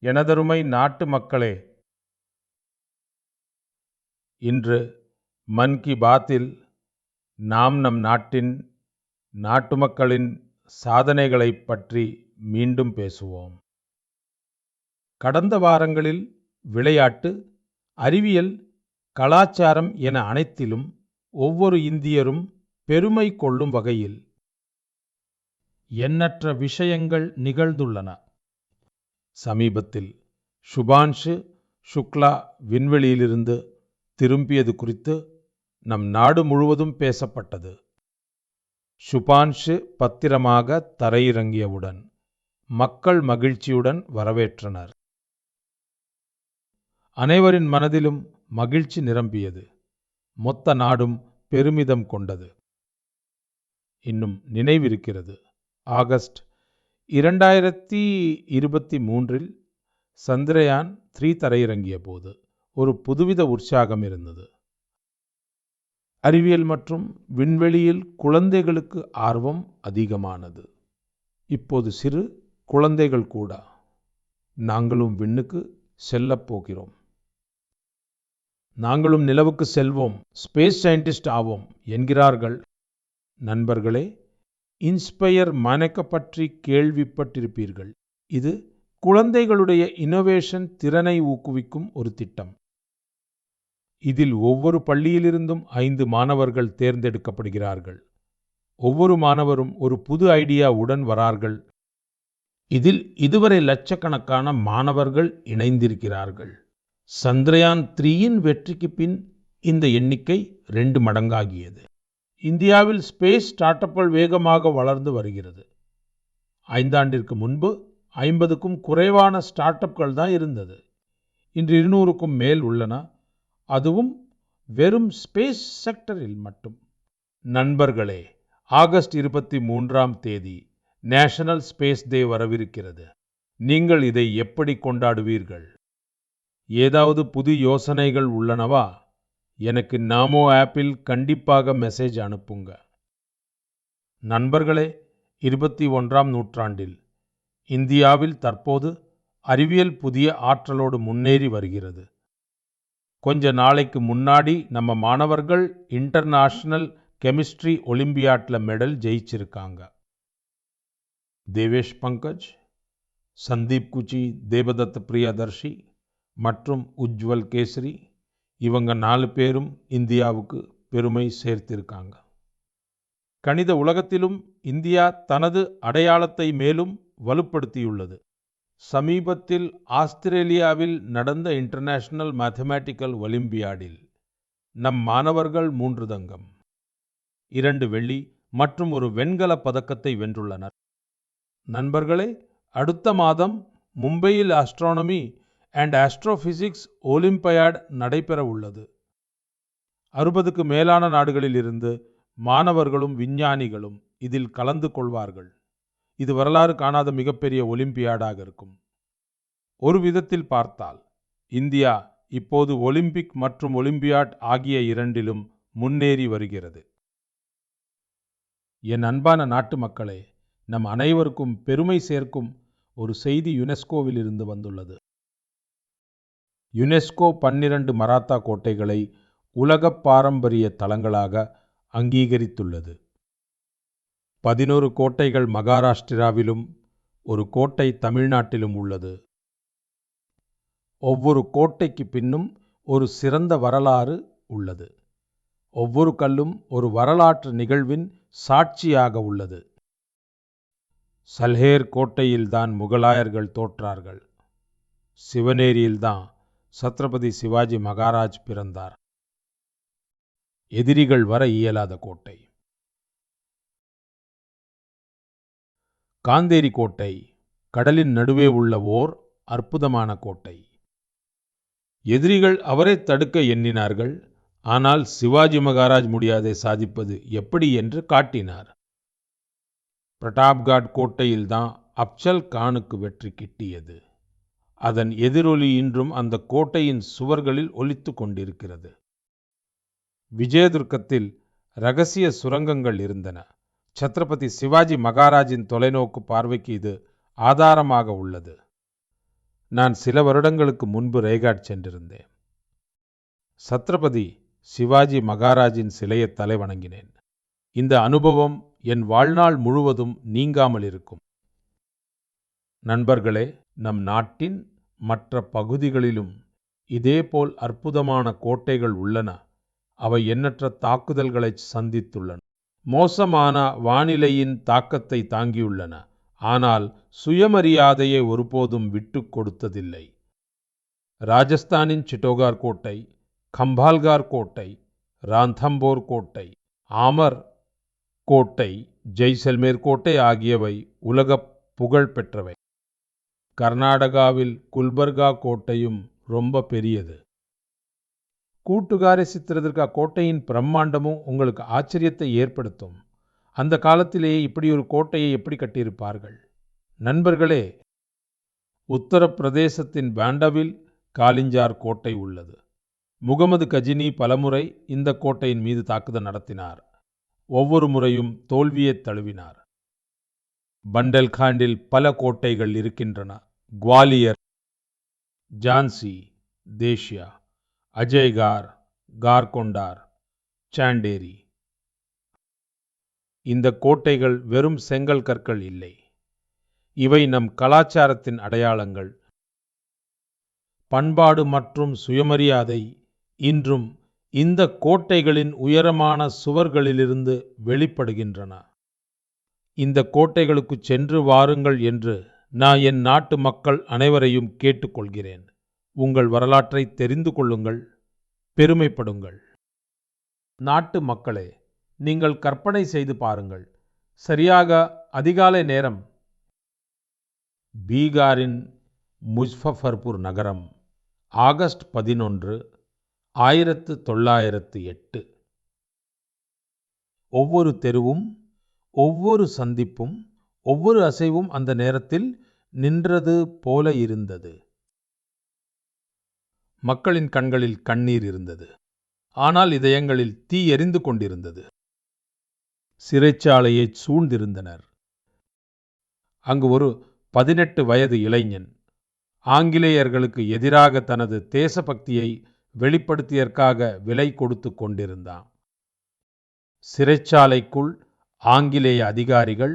எனதருமை நாட்டு மக்களே, இன்று மன் கி பாத்தில் நாம் நம் நாட்டின் நாட்டு மக்களின் சாதனைகளைப் பற்றி மீண்டும் பேசுவோம். கடந்த வாரங்களில் விளையாட்டு, அறிவியல், கலாச்சாரம் என அனைத்திலும் ஒவ்வொரு இந்தியரும் பெருமை கொள்ளும் வகையில் எண்ணற்ற விஷயங்கள் நிகழ்ந்துள்ளன. சமீபத்தில் சுபான்ஷு சுக்லா விண்வெளியிலிருந்து திரும்பியது குறித்து நம் நாடு முழுவதும் பேசப்பட்டது. சுபான்ஷு பத்திரமாக தரையிறங்கியவுடன் மக்கள் மகிழ்ச்சியுடன் வரவேற்றனர். அனைவரின் மனதிலும் மகிழ்ச்சி நிரம்பியது. மொத்த நாடும் பெருமிதம் கொண்டது. இன்னும் நினைவிருக்கிறது, ஆகஸ்ட் 2023 சந்திரயான் 3 தரையிறங்கிய போது ஒரு புதுவித உற்சாகம் இருந்தது. அறிவியல் மற்றும் விண்வெளியில் குழந்தைகளுக்கு ஆர்வம் அதிகமானது. இப்போது சிறு குழந்தைகள் கூட நாங்களும் விண்ணுக்கு செல்லப் போகிறோம், நாங்களும் நிலவுக்கு செல்வோம், ஸ்பேஸ் சயின்டிஸ்ட் ஆவோம் என்கிறார்கள். நண்பர்களே, இன்ஸ்பயர் மனக்க பற்றி கேள்விப்பட்டிருப்பீர்கள். இது குழந்தைகளுடைய இன்னோவேஷன் திறனை ஊக்குவிக்கும் ஒரு திட்டம். இதில் ஒவ்வொரு பள்ளியிலிருந்தும் 5 மாணவர்கள் தேர்ந்தெடுக்கப்படுகிறார்கள். ஒவ்வொரு மாணவரும் ஒரு புது ஐடியா உடன் வரார்கள். இதில் இதுவரை லட்சக்கணக்கான மாணவர்கள் இணைந்திருக்கிறார்கள். சந்திரயான் 3 வெற்றிக்கு பின் இந்த எண்ணிக்கை 2 மடங்காகியது. இந்தியாவில் ஸ்பேஸ் ஸ்டார்ட் அப்கள் வேகமாக வளர்ந்து வருகிறது. 5 ஆண்டிற்கு முன்பு 50க்கும் குறைவான ஸ்டார்ட் அப்கள் தான் இருந்தது. இன்று 200க்கும் மேல் உள்ளன, அதுவும் வெறும் ஸ்பேஸ் செக்டரில் மட்டும். நண்பர்களே, ஆகஸ்ட் 23 நேஷனல் ஸ்பேஸ் டே வரவிருக்கிறது. நீங்கள் இதை எப்படி கொண்டாடுவீர்கள்? ஏதாவது புது யோசனைகள் உள்ளனவா? எனக்கு நாமோ ஆப்பில் கண்டிப்பாக மெசேஜ் அனுப்புங்க. நண்பர்களே, 21ஆம் நூற்றாண்டில் இந்தியாவில் தற்போது அறிவியல் புதிய ஆற்றலோடு முன்னேறி வருகிறது. கொஞ்ச நாளைக்கு முன்னாடி நம்ம மாணவர்கள் இன்டர்நேஷனல் கெமிஸ்ட்ரி ஒலிம்பியாட்ல மெடல் ஜெயிச்சிருக்காங்க. தேவேஷ் பங்கஜ், சந்தீப் குச்சி, தேவதத் பிரியதர்ஷி மற்றும் உஜ்வல் கேசரி, இவங்க 4 பேரும் இந்தியாவுக்கு பெருமை சேர்த்திருக்காங்க. கணித உலகத்திலும் இந்தியா தனது அடையாளத்தை மேலும் வலுப்படுத்தியுள்ளது. சமீபத்தில் ஆஸ்திரேலியாவில் நடந்த இன்டர்நேஷனல் மேத்தமேட்டிக்கல் ஒலிம்பியாடில் நம் மாணவர்கள் 3 தங்கம், 2 வெள்ளி மற்றும் ஒரு வெண்கல பதக்கத்தை வென்றுள்ளனர். நண்பர்களே, அடுத்த மாதம் மும்பையில் ஆஸ்ட்ரானமி அண்ட் ஆஸ்ட்ரோபிசிக்ஸ் ஒலிம்பியாட் நடைபெற உள்ளது. 60க்கு மேலான நாடுகளில் இருந்து மாணவர்களும் விஞ்ஞானிகளும் இதில் கலந்து கொள்வார்கள். இது வரலாறு காணாத மிகப்பெரிய ஒலிம்பியாடாக இருக்கும். ஒரு விதத்தில் பார்த்தால் இந்தியா இப்போது ஒலிம்பிக் மற்றும் ஒலிம்பியாட் ஆகிய இரண்டிலும் முன்னேறி வருகிறது. என் அன்பான நாட்டு மக்களே, நம் அனைவருக்கும் பெருமை சேர்க்கும் ஒரு செய்தி யுனெஸ்கோவில் இருந்து வந்துள்ளது. யுனெஸ்கோ 12 மராத்தா கோட்டைகளை உலக பாரம்பரிய தலங்களாக அங்கீகரித்துள்ளது. 11 கோட்டைகள் மகாராஷ்டிராவிலும் ஒரு கோட்டை தமிழ்நாட்டிலும் உள்ளது. ஒவ்வொரு கோட்டைக்கு பின்னும் ஒரு சிறந்த வரலாறு உள்ளது. ஒவ்வொரு கல்லும் ஒரு வரலாற்று நிகழ்வின் சாட்சியாக உள்ளது. சல்ஹேர் கோட்டையில்தான் முகலாயர்கள் தோற்றார்கள். சிவனேரியில்தான் சத்ரபதி சிவாஜி மகாராஜ் பிறந்தார். எதிரிகள் வர இயலாத கோட்டை. காந்தேரி கோட்டை கடலின் நடுவே உள்ள ஓர் அற்புதமான கோட்டை. எதிரிகள் அவரை தடுக்க எண்ணினார்கள். ஆனால் சிவாஜி மகாராஜ் முடியாதை சாதிப்பது எப்படி என்று காட்டினார். பிரதாப்காட் கோட்டையில்தான் அப்சல் கானுக்கு வெற்றி கிட்டியது. அதன் எதிரொலி இன்றும் அந்த கோட்டையின் சுவர்களில் ஒலித்துக் கொண்டிருக்கிறது. விஜயதுர்க்கத்தில் இரகசிய சுரங்கங்கள் இருந்தன. சத்ரபதி சிவாஜி மகாராஜின் தொலைநோக்கு பார்வைக்கு இது ஆதாரமாக உள்ளது. நான் சில வருடங்களுக்கு முன்பு ரேகாட் சென்றிருந்தேன். சத்ரபதி சிவாஜி மகாராஜின் சிலையை தலை வணங்கினேன். இந்த அனுபவம் என் வாழ்நாள் முழுவதும் நீங்காமல் இருக்கும். நண்பர்களே, நம் நாட்டின் மற்ற பகுதிகளிலும் இதேபோல் அற்புதமான கோட்டைகள் உள்ளன. அவை எண்ணற்ற தாக்குதல்களை சந்தித்துள்ளன. மோசமான வானிலையின் தாக்கத்தை தாங்கியுள்ளன. ஆனால் சுயமரியாதையை ஒருபோதும் விட்டு கொடுத்ததில்லை. ராஜஸ்தானின் சிட்டோகார் கோட்டை, கம்பால்கார் கோட்டை, ராந்தம்போர் கோட்டை, ஆமர் கோட்டை, ஜெய்சல்மேர் கோட்டை ஆகியவை உலக புகழ் பெற்றவை. கர்நாடகாவில் குல்பர்கா கோட்டையும் ரொம்ப பெரியது. கூட்டுக்காரை சித்திரத்திற்கு அக்கோட்டையின் பிரம்மாண்டமும் உங்களுக்கு ஆச்சரியத்தை ஏற்படுத்தும். அந்த காலத்திலேயே இப்படி ஒரு கோட்டையை எப்படி கட்டியிருப்பார்கள்? நண்பர்களே, உத்தரப்பிரதேசத்தின் பாண்டவில் காலிஞ்சார் கோட்டை உள்ளது. முகமது கஜினி பலமுறை இந்த கோட்டையின் மீது தாக்குதல் நடத்தினார். ஒவ்வொரு முறையும் தோல்வியை தழுவினார். பண்டல்காண்டில் பல கோட்டைகள் இருக்கின்றன. குவாலியர், ஜான்சி, தேஷ்யா, அஜய்கார், கார்கொண்டார், சாண்டேரி. இந்த கோட்டைகள் வெறும் செங்கல் கற்கள் இல்லை. இவை நம் கலாச்சாரத்தின் அடையாளங்கள். பண்பாடு மற்றும் சுயமரியாதை இன்றும் இந்த கோட்டைகளின் உயரமான சுவர்களிலிருந்து வெளிப்படுகின்றன. இந்த கோட்டைகளுக்கு சென்று வாருங்கள் என்று நான் என் நாட்டு மக்கள் அனைவரையும் கேட்டுக்கொள்கிறேன். உங்கள் வரலாற்றை தெரிந்து கொள்ளுங்கள், பெருமைப்படுங்கள். நாட்டு மக்களே, நீங்கள் கற்பனை செய்து பாருங்கள். சரியாக அதிகாலை நேரம். பீகாரின் முஸ்ஃபர்பூர் நகரம், ஆகஸ்ட் 11, 1908. ஒவ்வொரு தெருவும், ஒவ்வொரு சந்திப்பும், ஒவ்வொரு அசைவும் அந்த நேரத்தில் நின்றது போல இருந்தது. மக்களின் கண்களில் கண்ணீர் இருந்தது. ஆனால் இதயங்களில் தீ எரிந்து கொண்டிருந்தது. சிறைச்சாலையை சூழ்ந்திருந்தனர். அங்கு ஒரு 18 வயது இளைஞன் ஆங்கிலேயர்களுக்கு எதிராக தனது தேசபக்தியை வெளிப்படுத்தியதற்காக விலை கொடுத்து கொண்டிருந்தான். சிறைச்சாலைக்குள் ஆங்கிலேய அதிகாரிகள்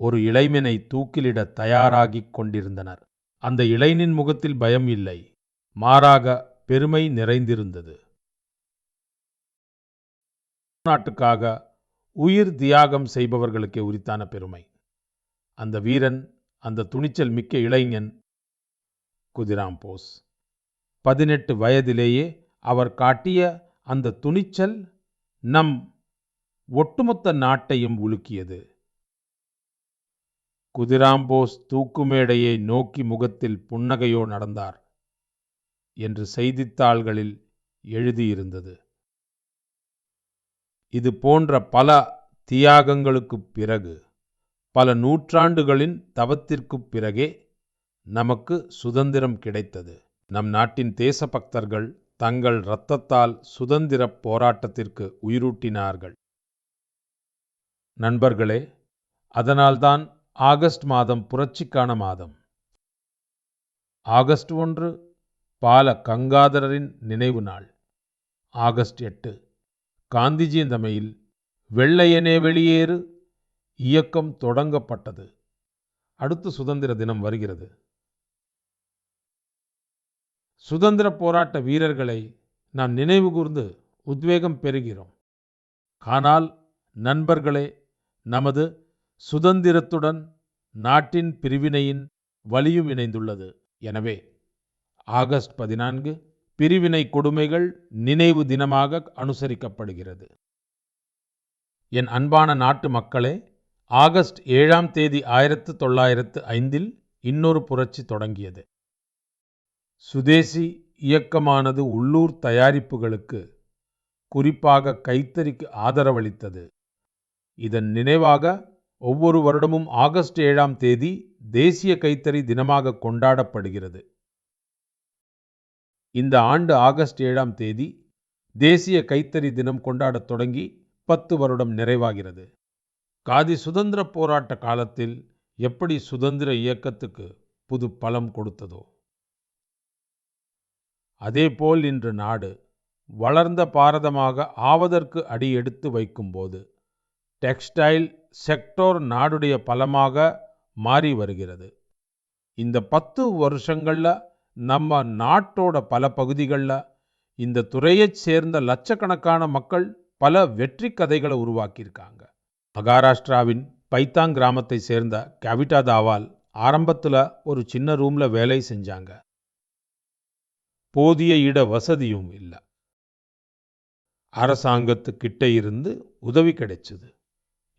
ஒரு இளைஞனை தூக்கிலிட தயாராகிக் கொண்டிருந்தனர். அந்த இளைஞனின் முகத்தில் பயம் இல்லை, மாறாக பெருமை நிறைந்திருந்தது. நாட்டுக்காக உயிர் தியாகம் செய்பவர்களுக்கே உரித்தான பெருமை. அந்த வீரன், அந்த துணிச்சல் மிக்க இளைஞன் குதிராம் போஸ். 18 வயதிலேயே அவர் காட்டிய அந்த துணிச்சல் நம் ஒட்டுமொத்த நாட்டையும் உலுக்கியது. குதிராம் போஸ் தூக்குமேடையை நோக்கி முகத்தில் புன்னகையோ நடந்தார் என்று செய்தித்தாள்களில் எழுதியிருந்தது. இது போன்ற பல தியாகங்களுக்குப் பிறகு, பல நூற்றாண்டுகளின் தவத்திற்குப் பிறகே நமக்கு சுதந்திரம் கிடைத்தது. நம் நாட்டின் தேசபக்தர்கள் தங்கள் இரத்தத்தால் சுதந்திர போராட்டத்திற்கு உயிரூட்டினார்கள். நண்பர்களே, அதனால்தான் ஆகஸ்ட் மாதம் புரட்சிக்கான மாதம். ஆகஸ்ட் 1 பால கங்காதரரின் நினைவு நாள். ஆகஸ்ட் 8 காந்திஜியின் தலைமையில் வெள்ளையனே வெளியேறு இயக்கம் தொடங்கப்பட்டது. அடுத்து சுதந்திர தினம் வருகிறது. சுதந்திர போராட்ட வீரர்களை நாம் நினைவு கூர்ந்து உத்வேகம் பெறுகிறோம். ஆனால் நண்பர்களே, நமது சுதந்திரத்துடன் நாட்டின் பிரிவினையின் வலியும் இணைந்துள்ளது. எனவே ஆகஸ்ட் 14 பிரிவினை கொடுமைகள் நினைவு தினமாக அனுசரிக்கப்படுகிறது. என் அன்பான நாட்டு மக்களே, ஆகஸ்ட் 7ஆம் தேதி 1905 இன்னொரு புரட்சி தொடங்கியது. சுதேசி இயக்கமானது உள்ளூர் தயாரிப்புகளுக்கு, குறிப்பாக கைத்தறிக்கு ஆதரவளித்தது. இதன் நினைவாக ஒவ்வொரு வருடமும் ஆகஸ்ட் 7ஆம் தேதி தேசிய கைத்தறி தினமாக கொண்டாடப்படுகிறது. இந்த ஆண்டு ஆகஸ்ட் 7ஆம் தேதி தேசிய கைத்தறி தினம் கொண்டாடத் தொடங்கி 10 வருடம் நிறைவாகிறது. காதி சுதந்திர போராட்ட காலத்தில் எப்படி சுதந்திர இயக்கத்துக்கு புது பலம் கொடுத்ததோ, அதேபோல் இன்று நாடு வளர்ந்த பாரதமாக ஆவதற்கு அடி எடுத்து வைக்கும்போது டெக்ஸ்டைல் செக்டர் நாடுடைய பலமாக மாறி வருகிறது. இந்த 10 வருஷங்கள்ல நம்ம நாட்டோட பல பகுதிகளில் இந்த துறையைச் சேர்ந்த லட்சக்கணக்கான மக்கள் பல வெற்றி கதைகளை உருவாக்கியிருக்காங்க. மகாராஷ்டிராவின் பைத்தாங் கிராமத்தை சேர்ந்த கவிதா தாவால் ஆரம்பத்தில் ஒரு சின்ன ரூம்ல வேலை செஞ்சாங்க. போதிய இட வசதியும் இல்லை. அரசாங்கத்துக்கிட்ட இருந்து உதவி கிடைச்சது.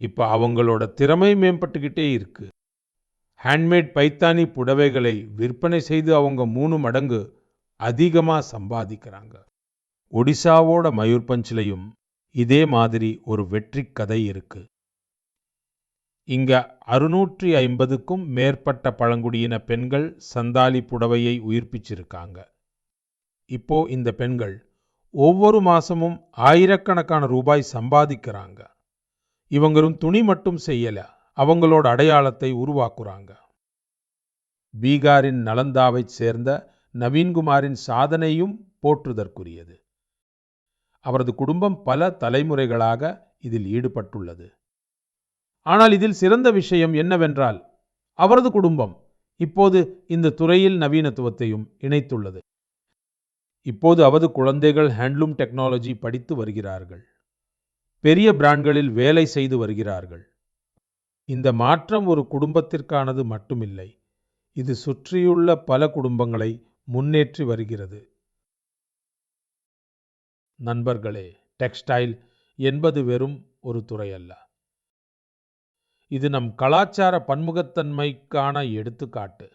இப்போ அவங்களோட திறமை மேம்பட்டுக்கிட்டே இருக்கு. ஹேண்ட்மேட் பைத்தானி புடவைகளை விற்பனை செய்து அவங்க 3 மடங்கு அதிகமாக சம்பாதிக்கிறாங்க. ஒடிசாவோட மயூர்பஞ்சிலையும் இதே மாதிரி ஒரு வெற்றி கதை இருக்கு. இங்க 650க்கும் மேற்பட்ட பழங்குடியின பெண்கள் சந்தாலி புடவையை உயிர்ப்பிச்சிருக்காங்க. இப்போ இந்த பெண்கள் ஒவ்வொரு மாசமும் ஆயிரக்கணக்கான ரூபாய் சம்பாதிக்கிறாங்க. இவங்களும் துணி மட்டும் செய்யல, அவங்களோட அடையாளத்தை உருவாக்குறாங்க. பீகாரின் நலந்தாவை சேர்ந்த நவீன்குமாரின் சாதனையும் போற்றுதற்குரியது. அவரது குடும்பம் பல தலைமுறைகளாக இதில் ஈடுபட்டுள்ளது. ஆனால் இதில் சிறந்த விஷயம் என்னவென்றால் அவரது குடும்பம் இப்போது இந்த துறையில் நவீனத்துவத்தையும் இணைத்துள்ளது. இப்போது அவரது குழந்தைகள் ஹேண்ட்லூம் டெக்னாலஜி படித்து வருகிறார்கள். பெரிய பிராண்ட்களில் வேலை செய்து வருகிறார்கள். இந்த மாற்றம் ஒரு குடும்பத்திற்கானது மட்டுமில்லை, இது சுற்றியுள்ள பல குடும்பங்களை முன்னேற்றி வருகிறது. நண்பர்களே, டெக்ஸ்டைல் என்பது வெறும் ஒரு துறை அல்ல. இது நம் கலாச்சார பன்முகத்தன்மைக்கான எடுத்துக்காட்டு.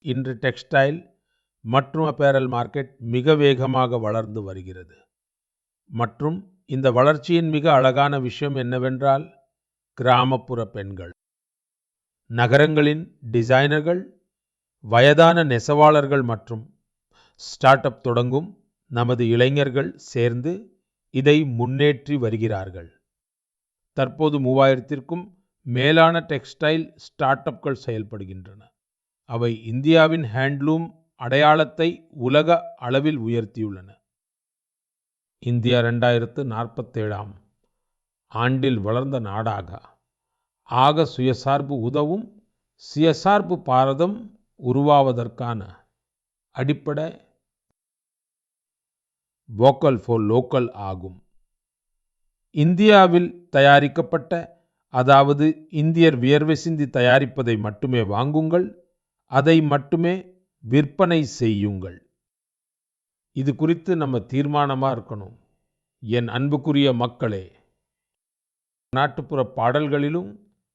இன்று டெக்ஸ்டைல் மற்றும் அப்பேரல் மார்க்கெட் மிக வேகமாக வளர்ந்து வருகிறது. மற்றும் இந்த வளர்ச்சியின் மிக அழகான விஷயம் என்னவென்றால், கிராமப்புற பெண்கள், நகரங்களின் டிசைனர்கள், வயதான நெசவாளர்கள் மற்றும் ஸ்டார்ட் அப் தொடங்கும் நமது இளைஞர்கள் சேர்ந்து இதை முன்னேற்றி வருகிறார்கள். தற்போது 3000க்கும் மேலான டெக்ஸ்டைல் ஸ்டார்ட் அப்கள் செயல்படுகின்றன. அவை இந்தியாவின் ஹேண்ட்லூம் அடையாளத்தை உலக அளவில் உயர்த்தியுள்ளன. இந்தியா 2047ஆம் ஆண்டில் வளர்ந்த நாடாக ஆக சுயசார்பு உதவும் சுயசார்பு பாரதம் உருவாவதற்கான அடிப்படை வோக்கல் ஃபார் லோக்கல் ஆகும். இந்தியாவில் தயாரிக்கப்பட்ட, அதாவது இந்தியர் வியர்வை சிந்தி தயாரிப்பதை மட்டுமே வாங்குங்கள், அதை மட்டுமே விற்பனை செய்யுங்கள். இது குறித்து நம்ம தீர்மானமா இருக்கணும். என் அன்புக்குரிய மக்களே, நாட்டுப்புற பாடல்களிலும்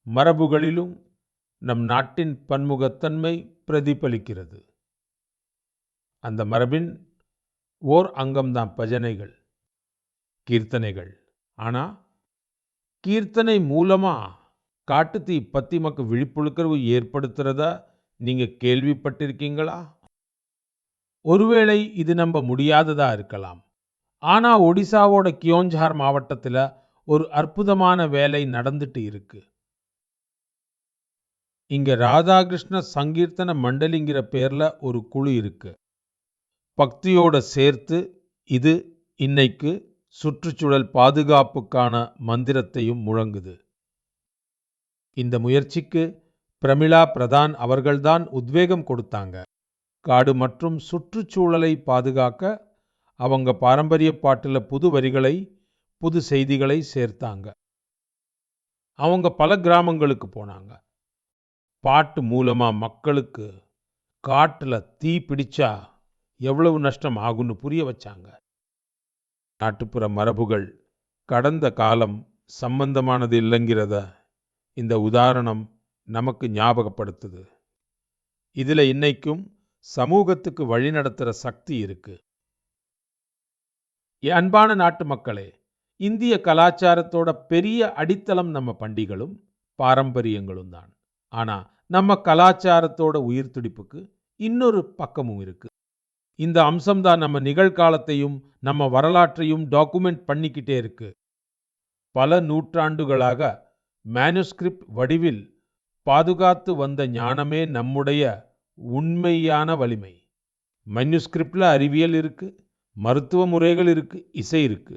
மரபுகளிலும் நம் நாட்டின் பன்முகத்தன்மை பிரதிபலிக்கிறது. அந்த மரபின் ஓர் அங்கம்தான் பஜனைகள், கீர்த்தனைகள். ஆனா கீர்த்தனை மூலமா காட்டுத்தீ பத்தி மக்கு விழிப்புணர்வு ஏற்படுத்துறதா நீங்க கேள்விப்பட்டிருக்கீங்களா? ஒருவேளை இது நம்ப முடியாததா இருக்கலாம். ஆனா ஒடிசாவோட கியோஞ்சார் மாவட்டத்தில் ஒரு அற்புதமான வேலை நடந்துட்டு இருக்கு. இங்க ராதாகிருஷ்ண சங்கீர்த்தன மண்டலிங்கிற பேர்ல ஒரு குழு இருக்கு. பக்தியோட சேர்த்து இது இன்னைக்கு சுற்றுச்சூழல் பாதுகாப்புக்கான மந்திரத்தையும் முழங்குது. இந்த முயற்சிக்கு பிரமிளா பிரதான் அவர்கள்தான் உத்வேகம் கொடுத்தாங்க. காடு மற்றும் சுற்றுச்சூழலை பாதுகாக்க அவங்க பாரம்பரிய பாட்டில் புது வரிகளை, புது செய்திகளை சேர்த்தாங்க. அவங்க பல கிராமங்களுக்கு போனாங்க. பாட்டு மூலமா மக்களுக்கு காட்டுல தீ பிடிச்சா எவ்வளவு நஷ்டம் ஆகும்னு புரிய வச்சாங்க. நாட்டுப்புற மரபுகள் கடந்த காலம் சம்பந்தமானது இல்லைங்கிறத இந்த உதாரணம் நமக்கு ஞாபகப்படுத்துது. இதுல இன்னைக்கும் சமூகத்துக்கு வழிநடத்துற சக்தி இருக்கு. என் அன்பான நாட்டு மக்களே, இந்திய கலாச்சாரத்தோட பெரிய அடித்தளம் நம்ம பண்டிகளும் பாரம்பரியங்களும் தான். ஆனா நம்ம கலாச்சாரத்தோட உயிர் துடிப்புக்கு இன்னொரு பக்கமும் இருக்கு. இந்த அம்சம் தான் நம்ம நிகழ்காலத்தையும் நம்ம வரலாற்றையும் டாக்குமெண்ட் பண்ணிக்கிட்டே இருக்கு. பல நூற்றாண்டுகளாக மேனுஸ்கிரிப்ட் வடிவில் பாதுகாத்து வந்த ஞானமே நம்முடைய உண்மையான வலிமை. மேனுஸ்கிரிப்ட்ல அறிவியல் இருக்கு, மருத்துவ முறைகள் இருக்கு, இசை இருக்கு,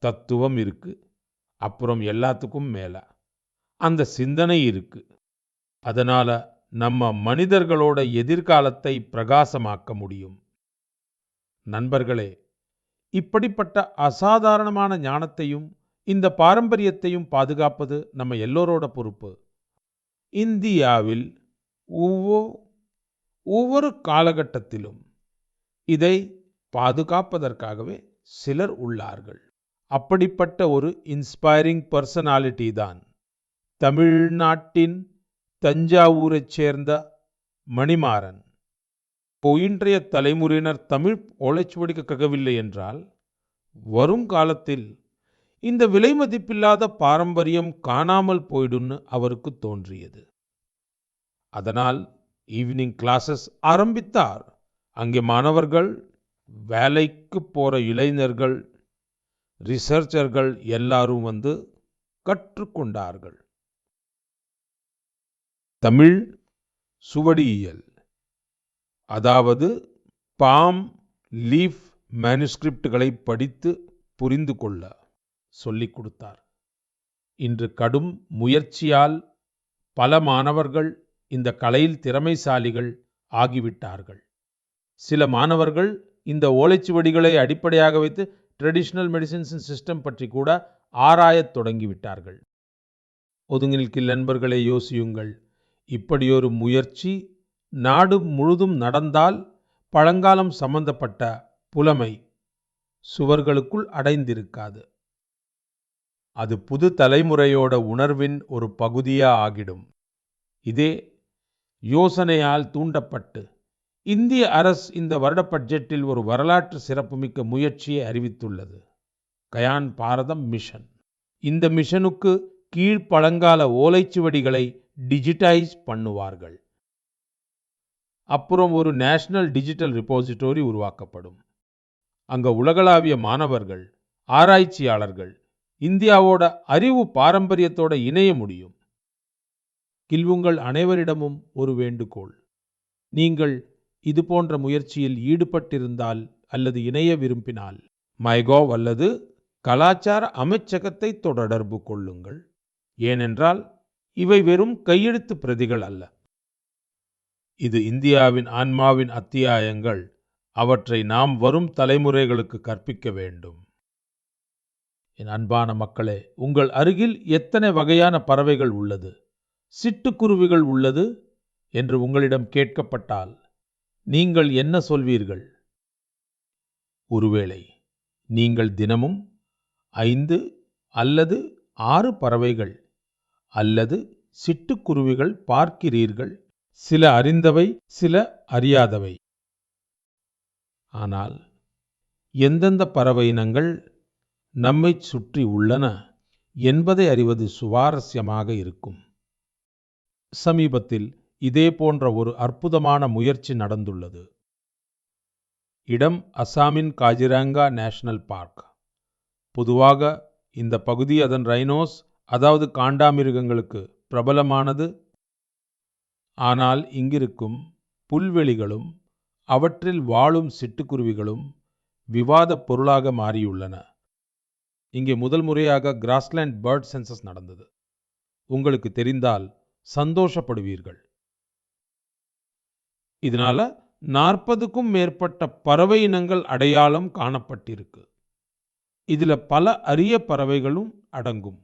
தத்துவம் இருக்கு. அப்புறம் எல்லாத்துக்கும் மேல அந்த சிந்தனை இருக்கு. அதனால நம்ம மனிதர்களோட எதிர்காலத்தை பிரகாசமாக்க முடியும். நண்பர்களே, இப்படிப்பட்ட அசாதாரணமான ஞானத்தையும் இந்த பாரம்பரியத்தையும் பாதுகாப்பது நம்ம எல்லோரோட பொறுப்பு. இந்தியாவில் ஒவ்வொரு காலகட்டத்திலும் இதை பாதுகாப்பதற்காகவே சிலர் உள்ளார்கள். அப்படிப்பட்ட ஒரு இன்ஸ்பைரிங் பர்சனாலிட்டி தான் தமிழ்நாட்டின் தஞ்சாவூரைச் சேர்ந்த மணிமாறன். இன்றைய தலைமுறையினர் தமிழ் ஓலைச்சுவடிக்கு கற்கவில்லை என்றால் வரும் காலத்தில் இந்த விலை மதிப்பில்லாத பாரம்பரியம் காணாமல் போயிடும்னு அவருக்கு தோன்றியது. அதனால் ஈவினிங் கிளாஸஸ் ஆரம்பித்தார். அங்கே மாணவர்கள், வேலைக்கு போற இளைஞர்கள், ரிசர்ச்சர்கள் எல்லாரும் வந்து கற்றுக்கொண்டார்கள். தமிழ் சுவடியியல், அதாவது பாம் லீஃப் மேனுஸ்கிரிப்டுகளை படித்து புரிந்து கொள்ள சொல்லிக் கொடுத்தார். இன்று கடும் முயற்சியால் பல மாணவர்கள் இந்த கலையில் திறமைசாலிகள் ஆகிவிட்டார்கள். சில மாணவர்கள் இந்த ஓலைச்சுவடிகளை அடிப்படையாக வைத்து ட்ரெடிஷனல் மெடிசின்ஸ் சிஸ்டம் பற்றி கூட ஆராயத் தொடங்கிவிட்டார்கள். ஒதுங்கில் நண்பர்களை யோசியுங்கள். இப்படியொரு முயற்சி நாடு முழுதும் நடந்தால் பழங்காலம் சம்பந்தப்பட்ட புலமை சுவர்களுக்குள் அடைந்திருக்காது. அது புது தலைமுறையோட உணர்வின் ஒரு பகுதியா ஆகிடும். இதே யோசனையால் தூண்டப்பட்டு இந்திய அரசு இந்த வருட பட்ஜெட்டில் ஒரு வரலாற்று சிறப்புமிக்க முயற்சியை அறிவித்துள்ளது. கயான் பாரதம் மிஷன். இந்த மிஷனுக்கு கீழ் பழங்கால ஓலைச்சுவடிகளை டிஜிட்டைஸ் பண்ணுவார்கள். அப்புறம் ஒரு நேஷனல் டிஜிட்டல் ரிப்போசிட்டரி உருவாக்கப்படும். அங்க உலகளாவிய மாணவர்கள், ஆராய்ச்சியாளர்கள் இந்தியாவோட அறிவு பாரம்பரியத்தோட இணைய முடியும். உங்கள் அனைவரிடமும் ஒரு வேண்டுகோள். நீங்கள் இது போன்ற முயற்சியில் ஈடுபட்டிருந்தால் அல்லது இணைய விரும்பினால் மைகோவ் அல்லது கலாச்சார அமைச்சகத்தை தொடர்பு கொள்ளுங்கள். ஏனென்றால் இவை வெறும் கையெழுத்து பிரதிகள் அல்ல. இது இந்தியாவின் ஆன்மாவின் அத்தியாயங்கள். அவற்றை நாம் வரும் தலைமுறைகளுக்கு கற்பிக்க வேண்டும். என் அன்பான மக்களே, உங்கள் அருகில் எத்தனை வகையான பறவைகள் உள்ளது, சிட்டுக்குருவிகள் உள்ளது என்று உங்களிடம் கேட்கப்பட்டால் நீங்கள் என்ன சொல்வீர்கள்? ஒருவேளை நீங்கள் தினமும் 5 அல்லது 6 பறவைகள் அல்லது சிட்டுக்குருவிகள் பார்க்கிறீர்கள். சில அறிந்தவை, சில அறியாதவை. ஆனால் எந்தெந்த பறவை இனங்கள் நம்மை சுற்றி உள்ளன என்பதை அறிவது சுவாரஸ்யமாக இருக்கும். சமீபத்தில் இதே போன்ற ஒரு அற்புதமான முயற்சி நடந்துள்ளது. இடம் அசாமின் காஜிரங்கா நேஷனல் பார்க். பொதுவாக இந்த பகுதி அதன் ரைனோஸ், அதாவது காண்டாமிருகங்களுக்கு பிரபலமானது. ஆனால் இங்கிருக்கும் புல்வெளிகளும் அவற்றில் வாழும் சிட்டுக்குருவிகளும் விவாதப் பொருளாக மாறியுள்ளன. இங்கே முதல் முறையாக கிராஸ்லேண்ட் பேர்ட் சென்சஸ் நடந்தது. உங்களுக்கு தெரிந்தால் சந்தோஷப்படுவீர்கள். இதனால 40க்கும் மேற்பட்ட பறவை இனங்கள் அடையாளம் காணப்பட்டிருக்கு. இதுல பல அரிய பறவைகளும் அடங்கும்.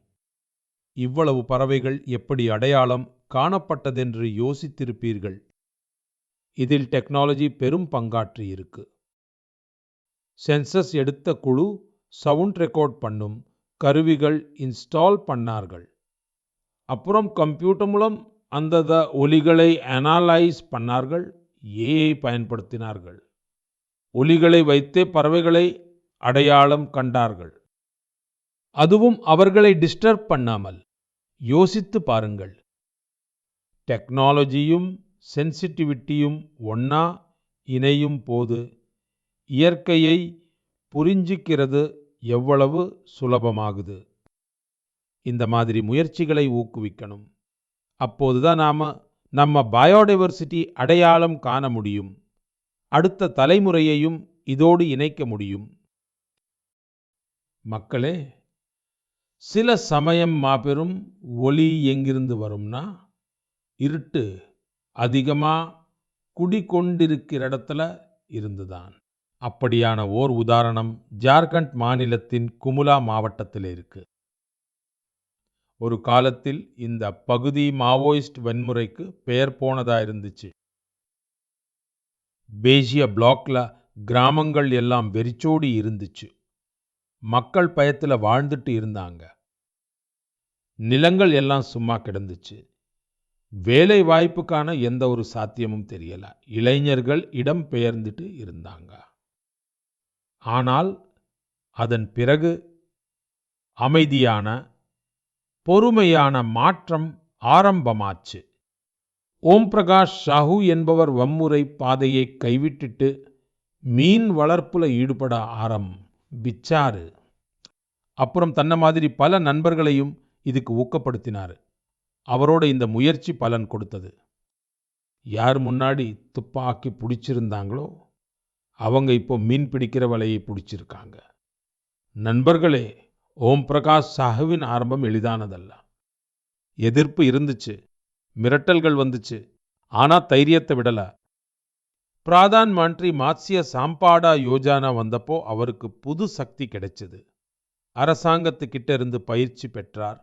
இவ்வளவு பறவைகள் எப்படி அடையாளம் காணப்பட்டதென்று யோசித்திருப்பீர்கள். இதில் டெக்னாலஜி பெரும் பங்காற்றி இருக்கு. சென்சஸ் எடுத்த குழு சவுண்ட் ரெக்கார்ட் பண்ணும் கருவிகள் இன்ஸ்டால் பண்ணார்கள். அப்புறம் கம்ப்யூட்டர் மூலம் அந்த ஒலிகளை அனலைஸ் பண்ணார்கள். ஏஐ பயன்படுத்தினார்கள். ஒலிகளை வைத்தே பறவைகளை அடையாளம் கண்டார்கள். அதுவும் அவர்களை டிஸ்டர்ப் பண்ணாமல். யோசித்து பாருங்கள். டெக்னாலஜியும் சென்சிட்டிவிட்டியும் ஒண்ணா இணையும் போது இயற்கையை புரிஞ்சிக்கிறது எவ்வளவு சுலபமாகுது. இந்த மாதிரி முயற்சிகளை ஊக்குவிக்கணும். அப்போதுதான் நம்ம பயோடைவர்சிட்டி அடையாளம் காண முடியும். அடுத்த தலைமுறையையும் இதோடு இணைக்க முடியும். மக்களே, சில சமயம் மாபெரும் ஒளி எங்கிருந்து வரும்னா, இருட்டு அதிகமா குடிகொண்டிருக்கிற இடத்துல இருந்துதான். அப்படியான ஓர் உதாரணம் ஜார்க்கண்ட் மாநிலத்தின் குமுலா மாவட்டத்தில் இருக்கு. ஒரு காலத்தில் இந்த பகுதி மாவோயிஸ்ட் வன்முறைக்கு பெயர் போனதா இருந்துச்சு. பேஜிய பிளாக்ல கிராமங்கள் எல்லாம் வெறிச்சோடி இருந்துச்சு. மக்கள் பயத்துல வாழ்ந்துட்டு இருந்தாங்க. நிலங்கள் எல்லாம் சும்மா கிடந்துச்சு. வேலை வாய்ப்புக்கான எந்த ஒரு சாத்தியமும் தெரியல. இளைஞர்கள் இடம் பெயர்ந்துட்டு இருந்தாங்க. ஆனால் அதன் பிறகு அமைதியான பொறுமையான மாற்றம் ஆரம்பமாச்சு. ஓம் பிரகாஷ் சாஹூ என்பவர் வன்முறை பாதையை கைவிட்டுட்டு மீன் வளர்ப்புல ஈடுபட ஆரம்பிச்சாரு. அப்புறம் தன்ன மாதிரி பல நண்பர்களையும் இதுக்கு ஊக்கப்படுத்தினாரு. அவரோட இந்த முயற்சி பலன் கொடுத்தது. யார் முன்னாடி துப்பாக்கி பிடிச்சிருந்தாங்களோ அவங்க இப்போ மீன் பிடிக்கிற வலையை பிடிச்சிருக்காங்க. நண்பர்களே, ஓம் பிரகாஷ் சாஹுவின் ஆரம்பம் எளிதானதல்ல. எதிர்ப்பு இருந்துச்சு, மிரட்டல்கள் வந்துச்சு. ஆனா தைரியத்தை விடல. பிரதான் மந்திரி மாத்ஸ்ய சாம்பாடா யோஜனா வந்தப்போ அவருக்கு புது சக்தி கிடைச்சது. அரசாங்கத்துக்கிட்ட இருந்து பயிற்சி பெற்றார்.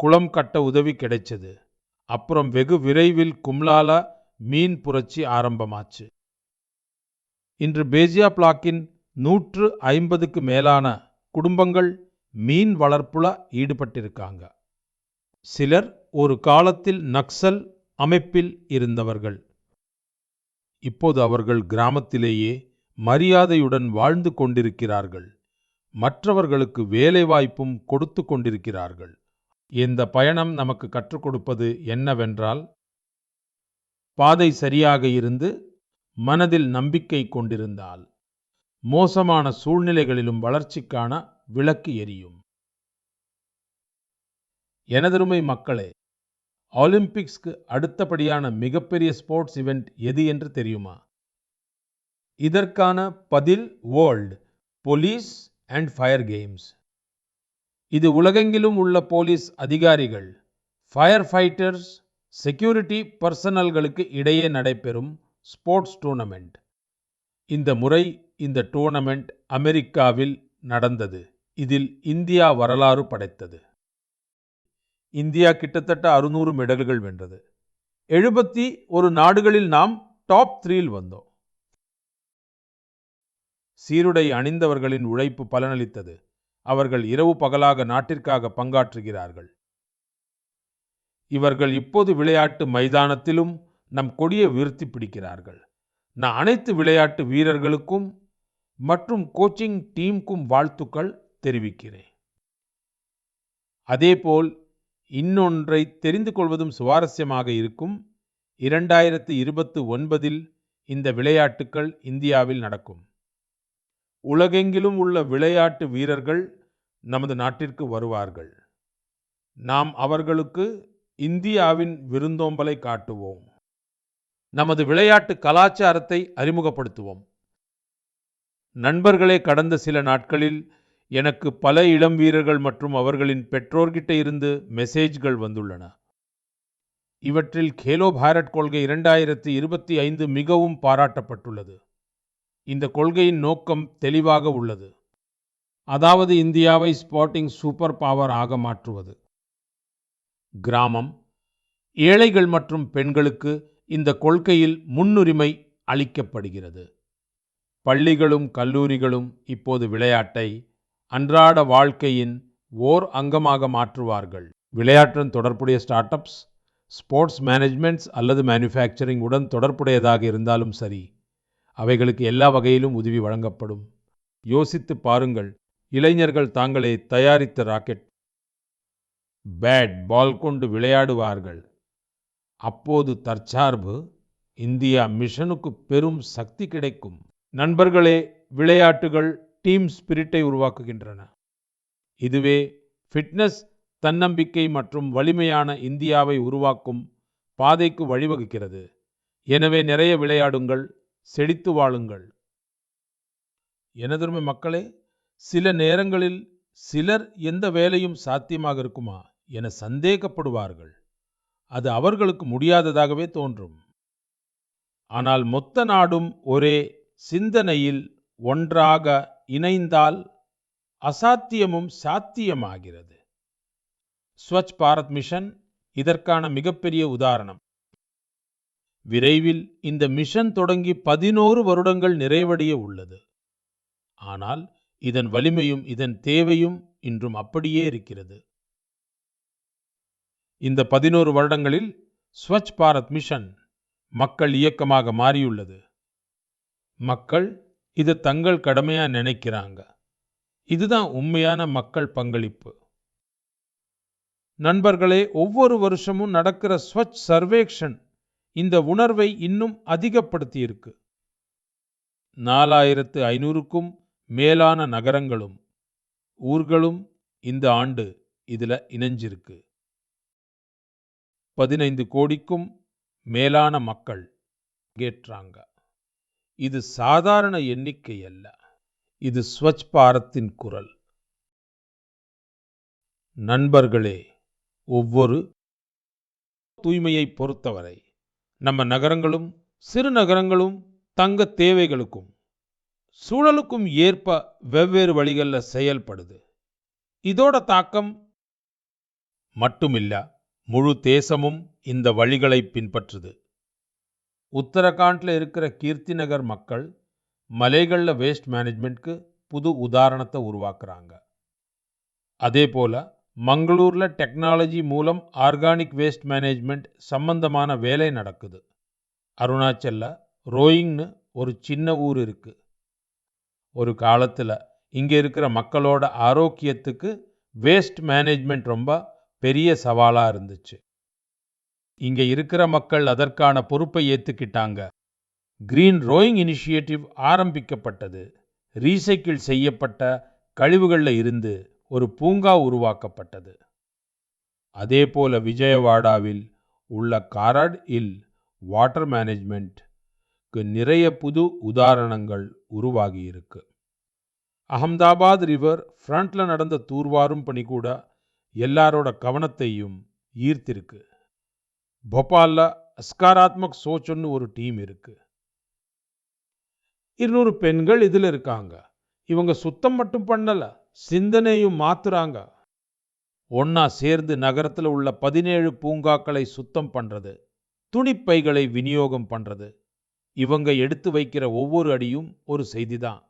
குளம் கட்ட உதவி கிடைச்சது. அப்புறம் வெகு விரைவில் கும்லால மீன் புரட்சி ஆரம்பமாச்சு. இன்று பேஜியா பிளாக்கின் 150க்கு மேலான குடும்பங்கள் மீன் வளர்ப்புல ஈடுபட்டிருக்காங்க. சிலர் ஒரு காலத்தில் நக்சல் அமைப்பில் இருந்தவர்கள். இப்போது அவர்கள் கிராமத்திலேயே மரியாதையுடன் வாழ்ந்து கொண்டிருக்கிறார்கள். மற்றவர்களுக்கு வேலைவாய்ப்பும் கொடுத்து கொண்டிருக்கிறார்கள். இந்த பயணம் நமக்கு கற்றுக் கொடுப்பது என்னவென்றால், பாதை சரியாக இருந்து மனதில் நம்பிக்கை கொண்டிருந்தால் மோசமான சூழ்நிலைகளிலும் வளர்ச்சிக்கான விளக்கு எரியும். எனதருமை மக்களே, ஒலிம்பிக்ஸ்க்கு அடுத்தபடியான மிகப்பெரிய ஸ்போர்ட்ஸ் இவெண்ட் எது என்று தெரியுமா? இதற்கான பதில் world police and fire games. இது உலகெங்கிலும் உள்ள போலீஸ் அதிகாரிகள், ஃபயர் ஃபைட்டர்ஸ், செக்யூரிட்டி பர்சனல்களுக்கு இடையே நடைபெறும் ஸ்போர்ட்ஸ் டூர்னமெண்ட். இந்த முறை இந்த டூர்னமெண்ட் அமெரிக்காவில் நடந்தது. இதில் இந்தியா வரலாறு படைத்தது. இந்தியா கிட்டத்தட்ட 600 மெடல்கள் வென்றது. 71 நாடுகளில் நாம் டாப் 3 வந்தோம். சீருடை அணிந்தவர்களின் உழைப்பு பலனளித்தது. அவர்கள் இரவு பகலாக நாட்டிற்காக பங்காற்றுகிறார்கள். இவர்கள் இப்போது விளையாட்டு மைதானத்திலும் நம் கொடியை உயர்த்தி பிடிக்கிறார்கள். நான் அனைத்து விளையாட்டு வீரர்களுக்கும் மற்றும் கோச்சிங் டீமுக்கும் வாழ்த்துக்கள் தெரிவிக்கிறேன். அதேபோல் இன்னொன்றை தெரிந்து கொள்வதும் சுவாரஸ்யமாக இருக்கும். 2029 இந்த விளையாட்டுக்கள் இந்தியாவில் நடக்கும். உலகெங்கிலும் உள்ள விளையாட்டு வீரர்கள் நமது நாட்டிற்கு வருவார்கள். நாம் அவர்களுக்கு இந்தியாவின் விருந்தோம்பலை காட்டுவோம். நமது விளையாட்டு கலாச்சாரத்தை அறிமுகப்படுத்துவோம். நண்பர்களே, கடந்த சில நாட்களில் எனக்கு பல இளம் வீரர்கள் மற்றும் அவர்களின் பெற்றோர்கிட்ட இருந்து மெசேஜ்கள் வந்துள்ளன. இவற்றில் கேலோ பாரத் கொள்கை 2025 மிகவும் பாராட்டப்பட்டுள்ளது. இந்த கொள்கையின் நோக்கம் தெளிவாக உள்ளது. அதாவது இந்தியாவை ஸ்போர்ட்டிங் சூப்பர் பவர் ஆக மாற்றுவது. கிராமம், ஏழைகள் மற்றும் பெண்களுக்கு இந்த கொள்கையில் முன்னுரிமை அளிக்கப்படுகிறது. பள்ளிகளும் கல்லூரிகளும் இப்போது விளையாட்டை அன்றாட வாழ்க்கையின் ஓர் அங்கமாக மாற்றுவார்கள். விளையாட்டுடன் தொடர்புடைய ஸ்டார்ட் அப்ஸ், ஸ்போர்ட்ஸ் மேனேஜ்மெண்ட்ஸ் அல்லது மேனுஃபேக்சரிங் உடன் தொடர்புடையதாக இருந்தாலும் சரி, அவைகளுக்கு எல்லா வகையிலும் உதவி வழங்கப்படும். யோசித்து பாருங்கள், இளைஞர்கள் தாங்களே தயாரித்த ராக்கெட் பேட் பால் கொண்டு விளையாடுவார்கள். அப்போது தற்சார்பு இந்தியா மிஷனுக்கு பெரும் சக்தி கிடைக்கும். நண்பர்களே, விளையாட்டுகள் டீம் ஸ்பிரிட்டை உருவாக்குகின்றன. இதுவே ஃபிட்னஸ், தன்னம்பிக்கை மற்றும் வலிமையான இந்தியாவை உருவாக்கும் பாதைக்கு வழிவகுக்கிறது. எனவே நிறைய விளையாடுங்கள், செழித்து வாழுங்கள். எனதருமை மக்களே, சில நேரங்களில் சிலர் எந்த வேலையும் சாத்தியமாக இருக்குமா என சந்தேகப்படுவார்கள். அது அவர்களுக்கு முடியாததாகவே தோன்றும். ஆனால் மொத்த நாடும் ஒரே சிந்தனையில் ஒன்றாக இணைந்தால் அசாத்தியமும் சாத்தியமாகிறது. ஸ்வச் பாரத் மிஷன் இதற்கான மிகப்பெரிய உதாரணம். விரைவில் இந்த மிஷன் தொடங்கி 11 வருடங்கள் நிறைவடைய உள்ளது. ஆனால் இதன் வலிமையும் இதன் தேவையும் இன்றும் அப்படியே இருக்கிறது. இந்த 11 வருடங்களில் ஸ்வச் பாரத் மிஷன் மக்கள் இயக்கமாக மாறியுள்ளது. மக்கள் இது தங்கள் கடமையா நினைக்கிறாங்க. இதுதான் உண்மையான மக்கள் பங்களிப்பு. நண்பர்களே, ஒவ்வொரு வருஷமும் நடக்கிற ஸ்வச் சர்வேக்ஷன் இந்த உணர்வை இன்னும் அதிகப்படுத்தியிருக்கு. 4500க்கும் மேலான நகரங்களும் ஊர்களும் இந்த ஆண்டு இதுல இணைஞ்சிருக்கு. 15 கோடிக்கும் மேலான மக்கள் கேட்றாங்க. இது சாதாரண எண்ணிக்கை அல்ல. இது ஸ்வச் பாரத்தின் குரல். நண்பர்களே, ஒவ்வொரு தூய்மையை பொறுத்தவரை நம்ம நகரங்களும் சிறு நகரங்களும் தங்க தேவைகளுக்கும் சூழலுக்கும் ஏற்ப வெவ்வேறு வழிகளில் செயல்படுது. இதோட தாக்கம் மட்டுமில்ல, முழு தேசமும் இந்த வழிகளை பின்பற்றுது. உத்தரகாண்டில் இருக்கிற கீர்த்தி நகர் மக்கள் மலைகளில் வேஸ்ட் மேனேஜ்மெண்ட்க்கு புது உதாரணத்தை உருவாக்குறாங்க. அதே போல மங்களூர்ல டெக்னாலஜி மூலம் ஆர்கானிக் வேஸ்ட் மேனேஜ்மெண்ட் சம்பந்தமான வேலை நடக்குது. அருணாச்சல்ல ரோயிங்னு ஒரு சின்ன ஊர் இருக்கு. ஒரு காலத்தில் இங்கே இருக்கிற மக்களோட ஆரோக்கியத்துக்கு வேஸ்ட் மேனேஜ்மெண்ட் ரொம்ப பெரிய சவாலாக இருந்துச்சு. இங்கே இருக்கிற மக்கள் அதற்கான பொறுப்பை ஏற்றுக்கிட்டாங்க. கிரீன் ரோயிங் இனிஷியேட்டிவ் ஆரம்பிக்கப்பட்டது. ரீசைக்கிள் செய்யப்பட்ட கழிவுகளில் இருந்து ஒரு பூங்கா உருவாக்கப்பட்டது. அதே போல விஜயவாடாவில் உள்ள காராட் இல் வாட்டர் மேனேஜ்மெண்ட்க்கு நிறைய புது உதாரணங்கள் உருவாகி இருக்கு. அகமதாபாத் ரிவர் ஃப்ரண்ட்ல நடந்த தூர்வாரும் பணி கூட எல்லாரோட கவனத்தையும் ஈர்த்திருக்கு. போபால்ல அஸ்காராத்மக் சோச்னு ஒரு டீம் இருக்கு. 200 பெண்கள் இதில் இருக்காங்க. இவங்க சுத்தம் மட்டும் பண்ணல, சிந்தனையும் மாத்துறாங்க. ஒன்னா சேர்ந்து நகரத்தில் உள்ள 17 பூங்காக்களை சுத்தம் பண்றது, துணிப்பைகளை விநியோகம் பண்றது. இவங்க எடுத்து வைக்கிற ஒவ்வொரு அடியும் ஒரு செய்திதான்.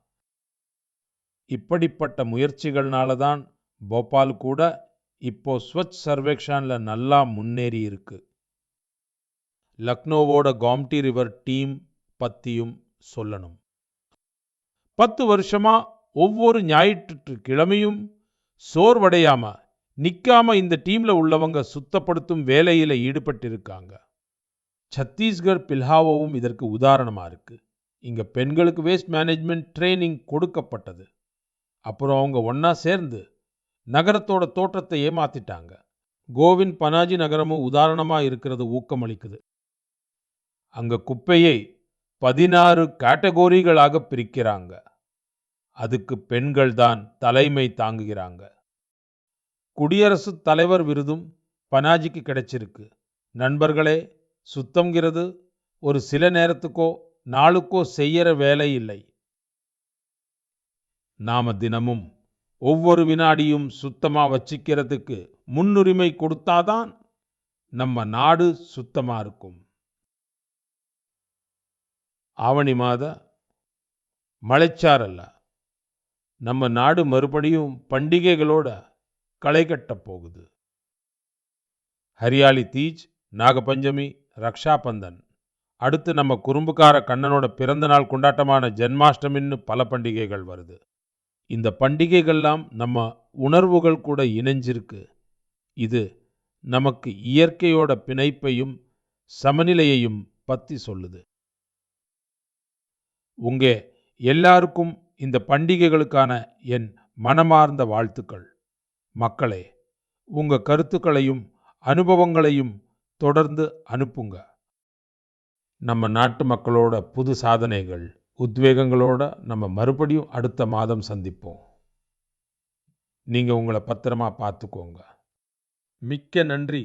இப்படிப்பட்ட முயற்சிகள்னால தான் போபால் கூட இப்போ ஸ்வச் சர்வேக்ஷன்ல நல்லா முன்னேறி இருக்கு. லக்னோவோட கோம்டி ரிவர் டீம் பத்தியும் சொல்லணும். 10 வருஷமா ஒவ்வொரு ஞாயிற்றுக்கிழமையும் சோர்வடையாம நிக்காம இந்த டீம்ல உள்ளவங்க சுத்தப்படுத்தும் வேலையில ஈடுபட்டிருக்காங்க. சத்தீஸ்கர் பில்ஹாவும் இதற்கு உதாரணமா இருக்கு. இங்க பெண்களுக்கு வேஸ்ட் மேனேஜ்மெண்ட் ட்ரைனிங் கொடுக்கப்பட்டது. அப்புறம் அவங்க ஒன்னா சேர்ந்து நகரத்தோட தோற்றத்தை ஏமாத்திட்டாங்க. கோவிந்த் பனாஜி நகரமும் உதாரணமா இருக்கிறது ஊக்கமளிக்குது. அங்க குப்பையை 16 கேட்டகோரிகளாக பிரிக்கிறாங்க. அதுக்கு பெண்கள் தான் தலைமை தாங்குகிறாங்க. குடியரசுத் தலைவர் விருதும் பனாஜிக்கு கிடைச்சிருக்கு. நண்பர்களே, சுத்தம்ங்கிறது ஒரு சில நேரத்துக்கோ நாளுக்கோ செய்யற வேலை இல்லை. நாம தினமும் ஒவ்வொரு வினாடியும் சுத்தமா வச்சிக்கிறதுக்கு முன்னுரிமை கொடுத்தாதான் நம்ம நாடு சுத்தமா இருக்கும். ஆவணி மாத மழைச்சாரல்ல, நம்ம நாடு மறுபடியும் பண்டிகைகளோட களை கட்டப் போகுது. ஹரியாலி தீஜ், நாகபஞ்சமி, ரக்ஷா பந்தன், அடுத்து நம்ம குறும்புக்கார கண்ணனோட பிறந்த நாள் கொண்டாட்டமான ஜென்மாஷ்டமின்னு பல பண்டிகைகள் வருது. இந்த பண்டிகைகள்லாம் நம்ம உணர்வுகள் கூட இணைஞ்சிருக்கு. இது நமக்கு இயற்கையோட பிணைப்பையும் சமநிலையையும் பத்தி சொல்லுது. உங்க எல்லாருக்கும் இந்த பண்டிகைகளுக்கான என் மனமார்ந்த வாழ்த்துக்கள். மக்களே, உங்க கருத்துக்களையும் அனுபவங்களையும் தொடர்ந்து அனுப்புங்க. நம்ம நாட்டு மக்களோட புது சாதனைகள், உத்வேகங்களோட நம்ம மறுபடியும் அடுத்த மாதம் சந்திப்போம். நீங்க உங்களை பத்திரமா பார்த்துக்கோங்க. மிக்க நன்றி.